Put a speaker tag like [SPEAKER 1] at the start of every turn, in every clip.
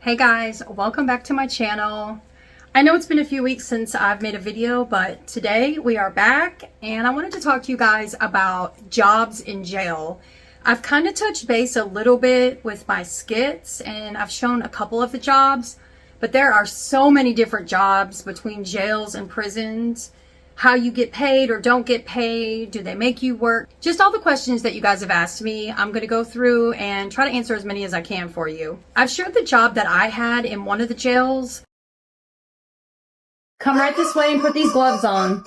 [SPEAKER 1] Hey guys, welcome back to my channel. I know it's been a few weeks since I've made a video, but today we are back and I wanted to talk to you guys about jobs in jail. I've kind of touched base a little bit with my skits and I've shown a couple of the jobs, but there are so many different jobs between jails and prisons. How you get paid or don't get paid, do they make you work? Just all the questions that you guys have asked me, I'm going to go through and try to answer as many as I can for you. I've shared the job that I had in one of the jails. Come right this way and put these gloves on.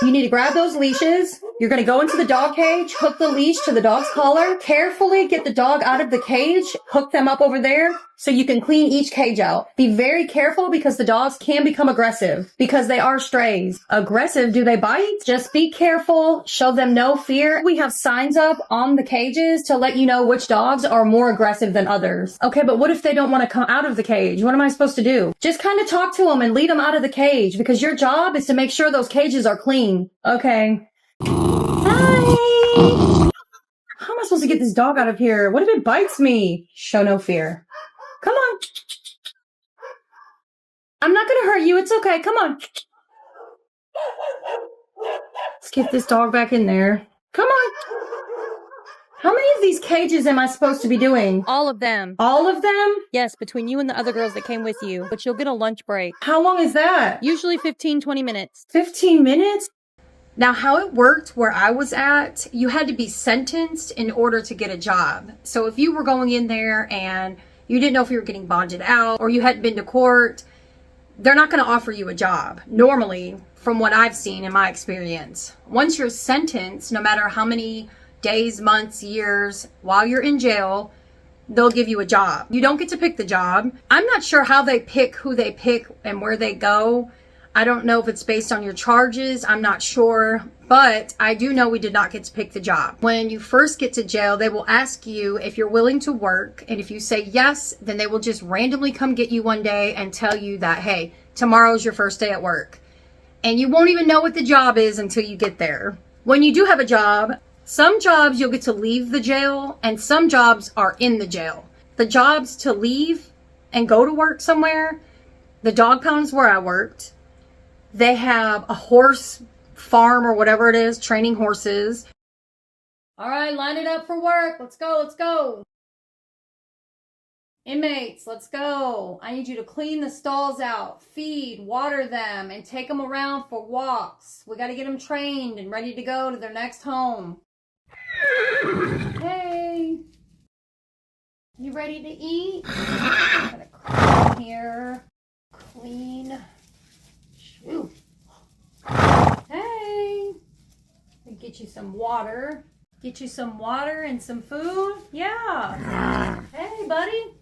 [SPEAKER 1] You need to grab those leashes. You're going to go into the dog cage, hook the leash to the dog's collar, carefully get the dog out of the cage, hook them up over there so you can clean each cage out. Be very careful because the dogs can become aggressive because they are strays. Aggressive, do they bite? Just be careful, show them no fear. We have signs up on the cages to let you know which dogs are more aggressive than others. Okay, but what if they don't want to come out of the cage? What am I supposed to do? Just kind of talk to them and lead them out of the cage because your job is to make sure those cages are clean. Okay. Hi! How am I supposed to get this dog out of here? What if it bites me? Show no fear. Come on. I'm not gonna hurt you. It's okay. Come on. Let's get this dog back in there. Come on. How many of these cages am I supposed to be doing?
[SPEAKER 2] All of them.
[SPEAKER 1] All of them?
[SPEAKER 2] Yes, between you and the other girls that came with you. But you'll get a lunch break.
[SPEAKER 1] How long is that?
[SPEAKER 2] Usually 15-20 minutes.
[SPEAKER 1] 15 minutes? Now, how it worked where I was at, you had to be sentenced in order to get a job. So if you were going in there and you didn't know if you were getting bonded out or you hadn't been to court, they're not going to offer you a job. Normally, from what I've seen in my experience, once you're sentenced, no matter how many days, months, years, while you're in jail, they'll give you a job. You don't get to pick the job. I'm not sure how they pick who they pick and where they go. I don't know if it's based on your charges. I'm not sure, but I do know we did not get to pick the job. When you first get to jail, they will ask you if you're willing to work. And if you say yes, then they will just randomly come get you one day and tell you that, hey, tomorrow's your first day at work. And you won't even know what the job is until you get there. When you do have a job, some jobs you'll get to leave the jail and some jobs are in the jail. The jobs to leave and go to work somewhere, the dog pound's where I worked. They have a horse farm or whatever it is, training horses. All right, line it up for work. Let's go, let's go. Inmates, let's go. I need you to clean the stalls out, feed, water them, and take them around for walks. We got to get them trained and ready to go to their next home. Hey, you ready to eat? I'm going to clean here, clean. Ooh. Hey, get you some water. Get you some water and some food. Yeah. Hey, buddy.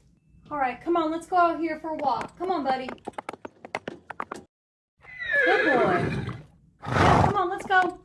[SPEAKER 1] All right, come on. Let's go out here for a walk. Come on, buddy. Good boy. Yeah, come on. Let's go.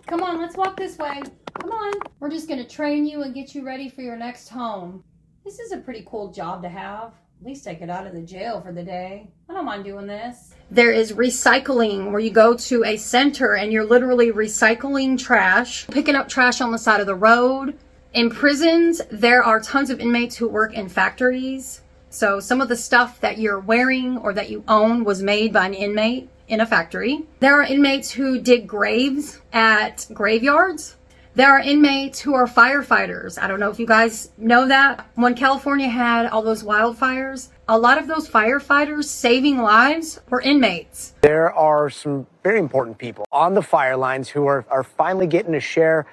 [SPEAKER 1] Come on. Let's walk this way. Come on. We're just going to train you and get you ready for your next home. This is a pretty cool job to have. At least I get out of the jail for the day. I don't mind doing this. There is recycling where you go to a center and you're literally recycling trash, picking up trash on the side of the road. In prisons, there are tons of inmates who work in factories. So some of the stuff that you're wearing or that you own was made by an inmate in a factory. There are inmates who dig graves at graveyards. There are inmates who are firefighters. I don't know if you guys know that. When California had all those wildfires, a lot of those firefighters saving lives were inmates.
[SPEAKER 3] There are some very important people on the fire lines who are finally getting to share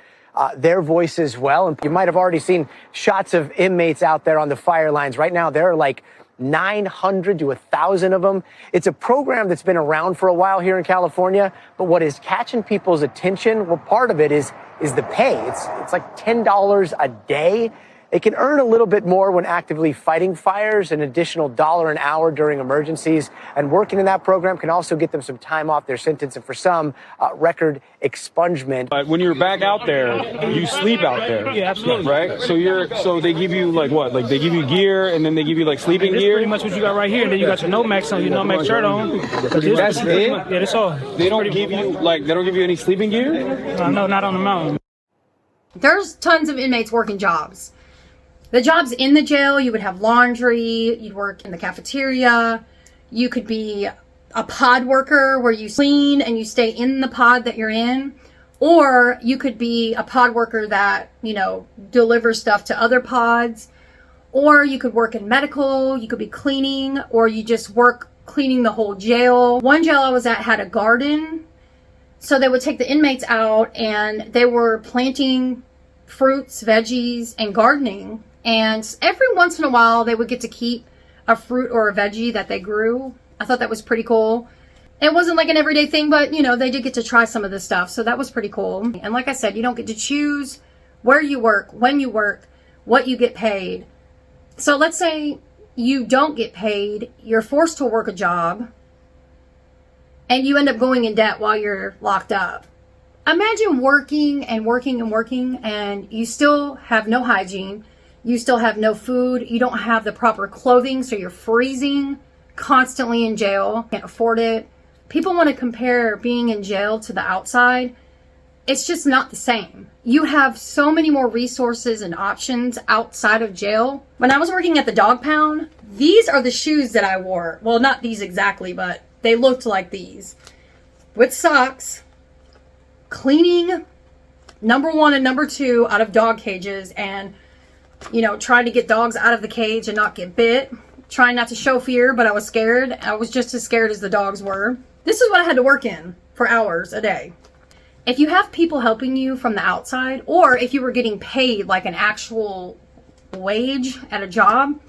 [SPEAKER 3] their voice as well. And you might have already seen shots of inmates out there on the fire lines. Right now, there are like 900 to 1,000 of them. It's a program that's been around for a while here in California, but what is catching people's attention, well, part of it is the pay. It's like $10 a day. They can earn a little bit more when actively fighting fires, an additional $1 an hour during emergencies, and working in that program can also get them some time off their sentence and for some record expungement.
[SPEAKER 4] But when you're back out there, you sleep out there.
[SPEAKER 5] Yeah, absolutely.
[SPEAKER 4] Right? So they give you like what? Like they give you gear and then they give you like sleeping
[SPEAKER 5] That's
[SPEAKER 4] gear?
[SPEAKER 5] pretty much what you got right here. And then you got your Nomax on, your Nomax shirt on.
[SPEAKER 4] That's it?
[SPEAKER 5] Yeah, that's all.
[SPEAKER 4] They don't give you any sleeping gear?
[SPEAKER 5] No, not on the mountain.
[SPEAKER 1] There's tons of inmates working jobs. The jobs in the jail, you would have laundry, you'd work in the cafeteria, you could be a pod worker where you clean and you stay in the pod that you're in, or you could be a pod worker that, delivers stuff to other pods, or you could work in medical, you could be cleaning, or you just work cleaning the whole jail. One jail I was at had a garden, so they would take the inmates out and they were planting fruits, veggies, and gardening. And every once in a while, they would get to keep a fruit or a veggie that they grew. I thought that was pretty cool. It wasn't like an everyday thing, but, they did get to try some of this stuff. So that was pretty cool. And like I said, you don't get to choose where you work, when you work, what you get paid. So let's say you don't get paid, you're forced to work a job, and you end up going in debt while you're locked up. Imagine working and working and working, and you still have no hygiene. You still have no food. You don't have the proper clothing, so you're freezing constantly in jail. Can't afford it. People want to compare being in jail to the outside. It's just not the same. You have so many more resources and options outside of jail. When I was working at the dog pound, these are the shoes that I wore. Well, not these exactly, but they looked like these. With socks, cleaning number 1 and number 2 out of dog cages, and trying to get dogs out of the cage and not get bit. Trying not to show fear, but I was scared. I was just as scared as the dogs were. This is what I had to work in for hours a day. If you have people helping you from the outside, or if you were getting paid like an actual wage at a job,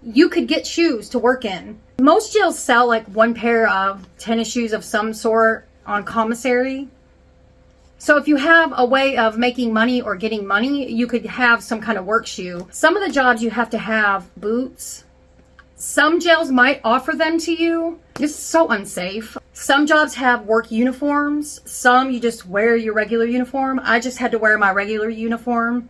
[SPEAKER 1] you could get shoes to work in. Most jails sell like one pair of tennis shoes of some sort on commissary. So if you have a way of making money or getting money, you could have some kind of work shoe. Some of the jobs you have to have boots. Some jails might offer them to you. This is so unsafe. Some jobs have work uniforms. Some you just wear your regular uniform. I just had to wear my regular uniform.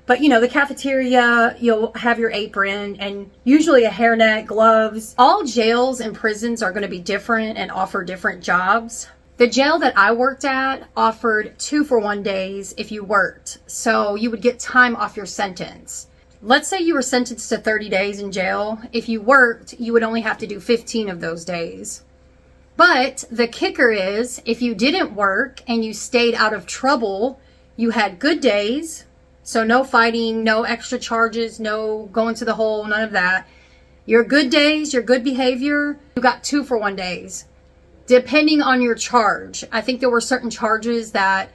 [SPEAKER 1] But the cafeteria, you'll have your apron and usually a hairnet, gloves. All jails and prisons are going to be different and offer different jobs. The jail that I worked at offered 2-for-1 days if you worked. So you would get time off your sentence. Let's say you were sentenced to 30 days in jail. If you worked, you would only have to do 15 of those days. But the kicker is, if you didn't work and you stayed out of trouble, you had good days. So no fighting, no extra charges, no going to the hole, none of that. Your good days, your good behavior, you got 2-for-1 days. Depending on your charge. I think there were certain charges that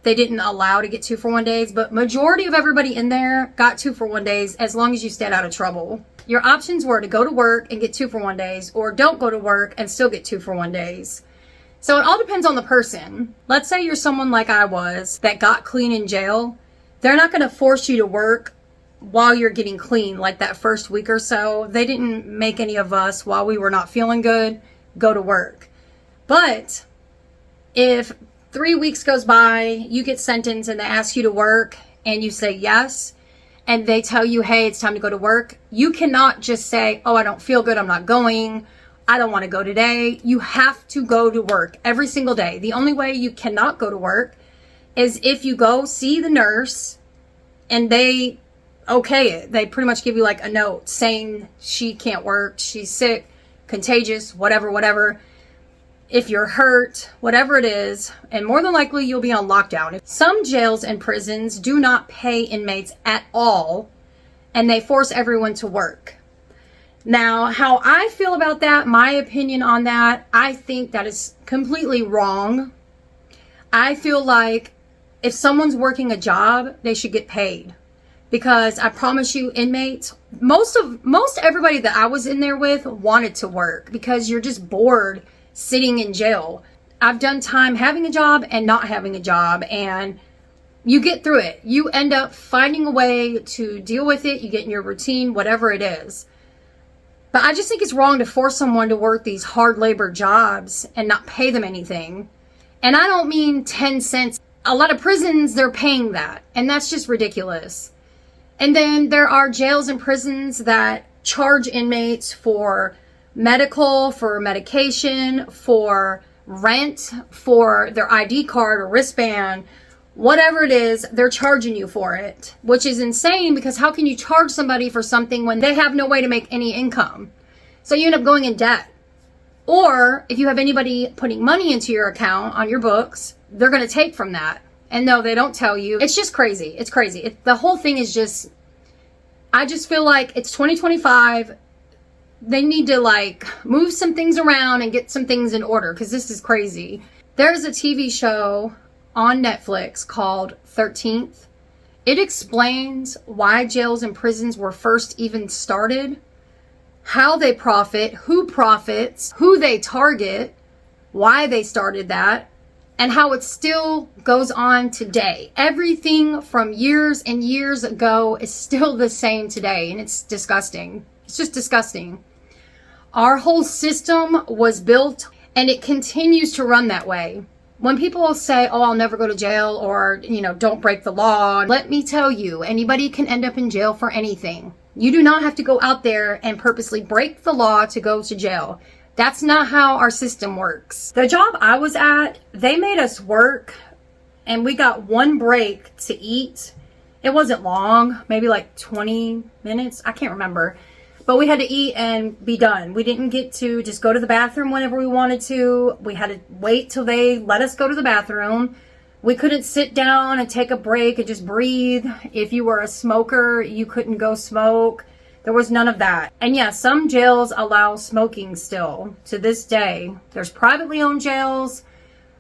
[SPEAKER 1] they didn't allow to get 2-for-1 days, but majority of everybody in there got 2-for-1 days as long as you stayed out of trouble. Your options were to go to work and get 2-for-1 days, or don't go to work and still get 2-for-1 days. So it all depends on the person. Let's say you're someone like I was that got clean in jail. They're not going to force you to work while you're getting clean, like that first week or so. They didn't make any of us, while we were not feeling good, go to work. But if 3 weeks goes by, you get sentenced and they ask you to work and you say yes, and they tell you, hey, it's time to go to work, you cannot just say, oh, I don't feel good, I'm not going, I don't want to go today. You have to go to work every single day. The only way you cannot go to work is if you go see the nurse and they okay it. They pretty much give you like a note saying she can't work, she's sick, contagious, whatever. If you're hurt, whatever it is, and more than likely you'll be on lockdown. Some jails and prisons do not pay inmates at all, and they force everyone to work. Now, how I feel about that, my opinion on that, I think that is completely wrong. I feel like if someone's working a job, they should get paid. Because I promise you, inmates, most everybody that I was in there with wanted to work because you're just bored sitting in jail. I've done time having a job and not having a job, and you get through it. You end up finding a way to deal with it. You get in your routine, whatever it is. But I just think it's wrong to force someone to work these hard labor jobs and not pay them anything. And I don't mean 10 cents. A lot of prisons, they're paying that, and that's just ridiculous. And then there are jails and prisons that charge inmates for medical, for medication, for rent, for their ID card or wristband, whatever it is, they're charging you for it, which is insane because how can you charge somebody for something when they have no way to make any income? So you end up going in debt. Or if you have anybody putting money into your account on your books, they're going to take from that. And no, they don't tell you. It's just crazy. It's crazy. The whole thing is just, I just feel like it's 2025. They need to like move some things around and get some things in order because this is crazy. There's a TV show on Netflix called 13th. It explains why jails and prisons were first even started, how they profit, who profits, who they target, why they started that, and how it still goes on today. Everything from years and years ago is still the same today, and it's disgusting. It's just disgusting. Our whole system was built, and it continues to run that way. When people say, oh, I'll never go to jail, or, don't break the law, let me tell you, anybody can end up in jail for anything. You do not have to go out there and purposely break the law to go to jail. That's not how our system works. The job I was at, they made us work, and we got one break to eat. It wasn't long, maybe like 20 minutes. I can't remember. But we had to eat and be done. We didn't get to just go to the bathroom whenever we wanted to. We had to wait till they let us go to the bathroom. We couldn't sit down and take a break and just breathe. If you were a smoker, you couldn't go smoke. There was none of that. And yeah, some jails allow smoking still to this day. There's privately owned jails.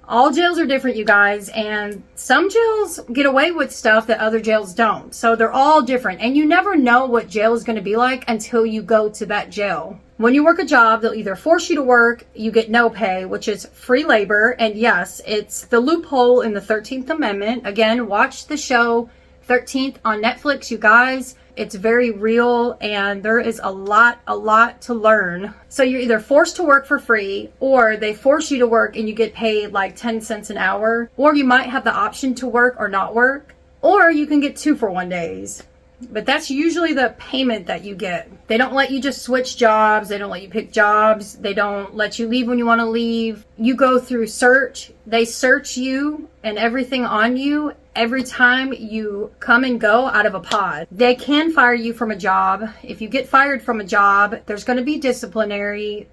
[SPEAKER 1] All jails are different, you guys, and some jails get away with stuff that other jails don't. So they're all different, and you never know what jail is going to be like until you go to that jail. When you work a job, they'll either force you to work, you get no pay, which is free labor, and yes, it's the loophole in the 13th Amendment. Again, watch the show 13th on Netflix, you guys. It's very real, and there is a lot to learn. So you're either forced to work for free, or they force you to work and you get paid like 10 cents an hour, or you might have the option to work or not work, or you can get 2-for-1 days. But that's usually the payment that you get. They don't let you just switch jobs. They don't let you pick jobs. They don't let you leave when you want to leave. You go through search. They search you and everything on you every time you come and go out of a pod. They can fire you from a job. If you get fired from a job, there's going to be disciplinary.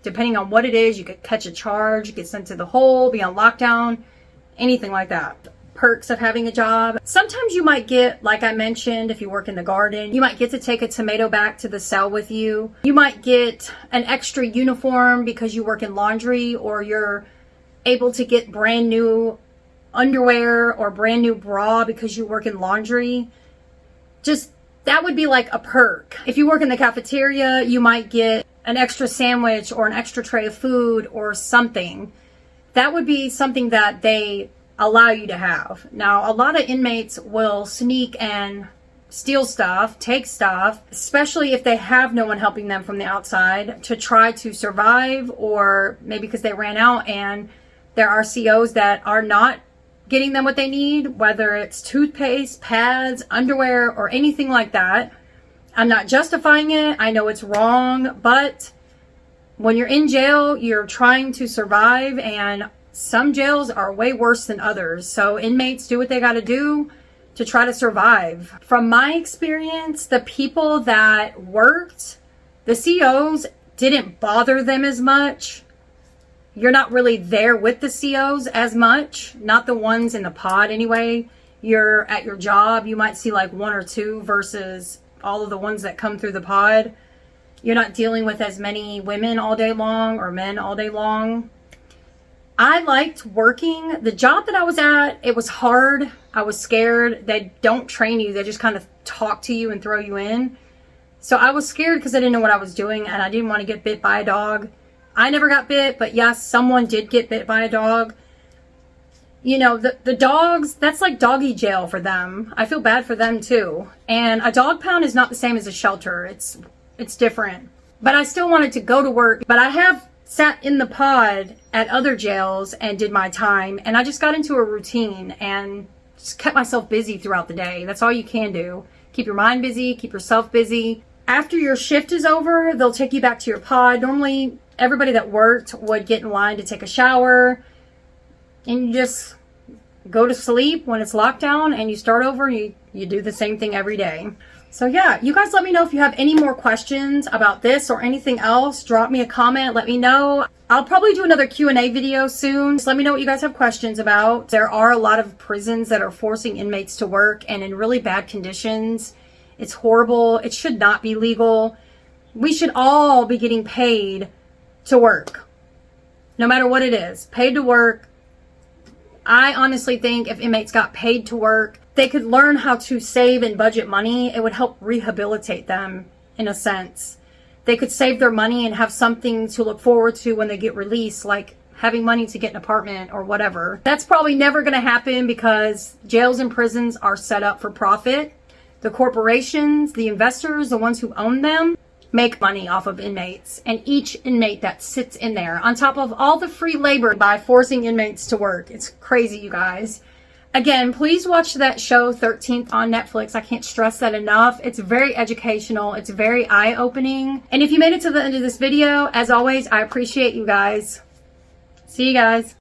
[SPEAKER 1] Depending on what it is, you could catch a charge, get sent to the hole, be on lockdown, anything like that. Perks of having a job. Sometimes you might get, like I mentioned, if you work in the garden, you might get to take a tomato back to the cell with you. You might get an extra uniform because you work in laundry, or you're able to get brand new underwear or brand new bra because you work in laundry. Just that would be like a perk. If you work in the cafeteria, you might get an extra sandwich or an extra tray of food or something. That would be something that they allow you to have. Now, a lot of inmates will sneak and steal stuff, take stuff, especially if they have no one helping them from the outside, to try to survive, or maybe because they ran out and there are COs that are not getting them what they need, whether it's toothpaste, pads, underwear, or anything like that. I'm not justifying it. I know it's wrong, but when you're in jail, you're trying to survive, and some jails are way worse than others. So inmates do what they got to do to try to survive. From my experience, the people that worked, the COs didn't bother them as much. You're not really there with the COs as much, not the ones in the pod anyway. You're at your job, you might see like 1 or 2 versus all of the ones that come through the pod. You're not dealing with as many women all day long or men all day long. I liked working. The job that I was at, it was hard. I was scared. They don't train you. They just kind of talk to you and throw you in. So I was scared because I didn't know what I was doing, and I didn't want to get bit by a dog. I never got bit, but yes, someone did get bit by a dog. You know, the dogs, that's like doggy jail for them. I feel bad for them too. And a dog pound is not the same as a shelter. It's different. But I still wanted to go to work. But I have sat in the pod at other jails and did my time, and I just got into a routine and just kept myself busy throughout the day. That's all you can do. Keep your mind busy, keep yourself busy. After your shift is over, they'll take you back to your pod. Normally, everybody that worked would get in line to take a shower, and you just go to sleep when it's lockdown and you start over and you do the same thing every day. So yeah, you guys let me know if you have any more questions about this or anything else. Drop me a comment, let me know. I'll probably do another Q&A video soon. Just let me know what you guys have questions about. There are a lot of prisons that are forcing inmates to work and in really bad conditions. It's horrible. It should not be legal. We should all be getting paid to work. No matter what it is, paid to work. I honestly think if inmates got paid to work, they could learn how to save and budget money. It would help rehabilitate them in a sense. They could save their money and have something to look forward to when they get released, like having money to get an apartment or whatever. That's probably never going to happen because jails and prisons are set up for profit. The corporations, the investors, the ones who own them, make money off of inmates and each inmate that sits in there on top of all the free labor by forcing inmates to work. It's crazy, you guys. Again, please watch that show 13th on Netflix. I can't stress that enough. It's very educational. It's very eye-opening. And if you made it to the end of this video, as always, I appreciate you guys. See you guys.